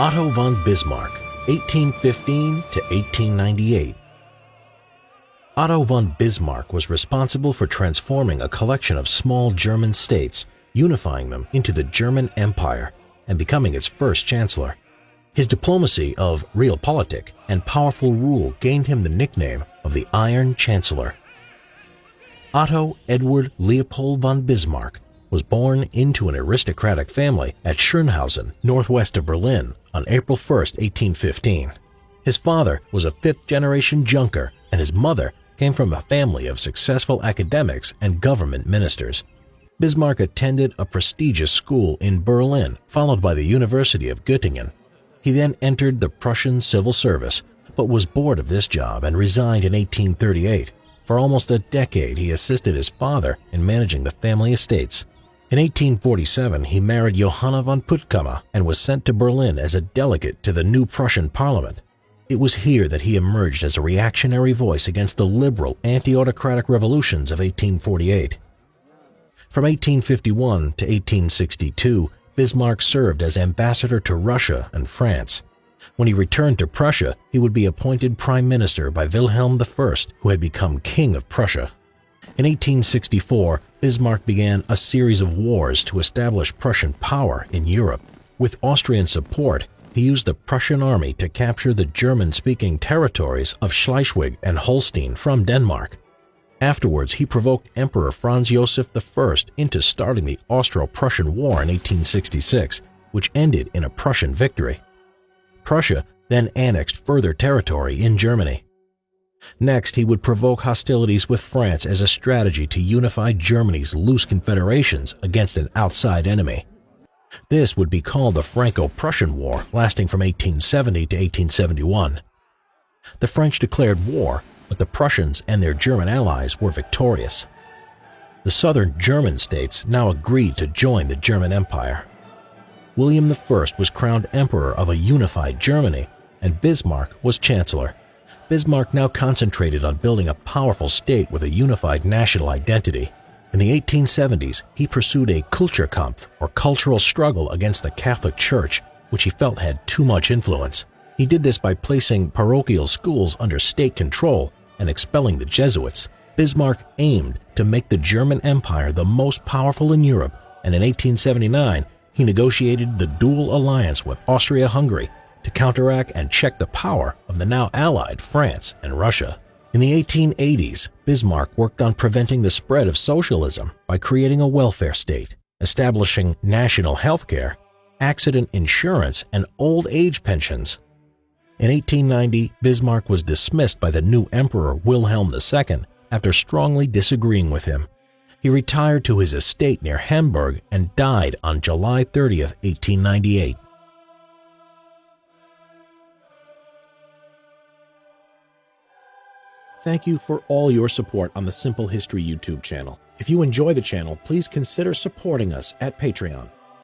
Otto von Bismarck, 1815 to 1898. Otto von Bismarck was responsible for transforming a collection of small German states, unifying them into the German Empire, and becoming its first chancellor. His diplomacy of realpolitik and powerful rule gained him the nickname of the Iron Chancellor. Otto Edward Leopold von Bismarck was born into an aristocratic family at Schönhausen, northwest of Berlin, on April 1, 1815. His father was a fifth-generation Junker, and his mother came from a family of successful academics and government ministers. Bismarck attended a prestigious school in Berlin, followed by the University of Göttingen. He then entered the Prussian civil service, but was bored of this job and resigned in 1838. For almost a decade, he assisted his father in managing the family estates. In 1847, he married Johanna von Puttkamer and was sent to Berlin as a delegate to the new Prussian parliament. It was here that he emerged as a reactionary voice against the liberal, anti-autocratic revolutions of 1848. From 1851 to 1862, Bismarck served as ambassador to Russia and France. When he returned to Prussia, he would be appointed prime minister by Wilhelm I, who had become king of Prussia. In 1864, Bismarck began a series of wars to establish Prussian power in Europe. With Austrian support, he used the Prussian army to capture the German-speaking territories of Schleswig and Holstein from Denmark. Afterwards, he provoked Emperor Franz Joseph I into starting the Austro-Prussian War in 1866, which ended in a Prussian victory. Prussia then annexed further territory in Germany. Next, he would provoke hostilities with France as a strategy to unify Germany's loose confederations against an outside enemy. This would be called the Franco-Prussian War, lasting from 1870 to 1871. The French declared war, but the Prussians and their German allies were victorious. The southern German states now agreed to join the German Empire. William I was crowned emperor of a unified Germany, and Bismarck was chancellor. Bismarck now concentrated on building a powerful state with a unified national identity. In the 1870s, he pursued a Kulturkampf, or cultural struggle, against the Catholic Church, which he felt had too much influence. He did this by placing parochial schools under state control and expelling the Jesuits. Bismarck aimed to make the German Empire the most powerful in Europe, and in 1879, he negotiated the dual alliance with Austria-Hungary to counteract and check the power of the now allied France and Russia. In the 1880s, Bismarck worked on preventing the spread of socialism by creating a welfare state, establishing national health care, accident insurance, and old age pensions. In 1890, Bismarck was dismissed by the new Emperor Wilhelm II after strongly disagreeing with him. He retired to his estate near Hamburg and died on July 30, 1898. Thank you for all your support on the Simple History YouTube channel. If you enjoy the channel, please consider supporting us at Patreon.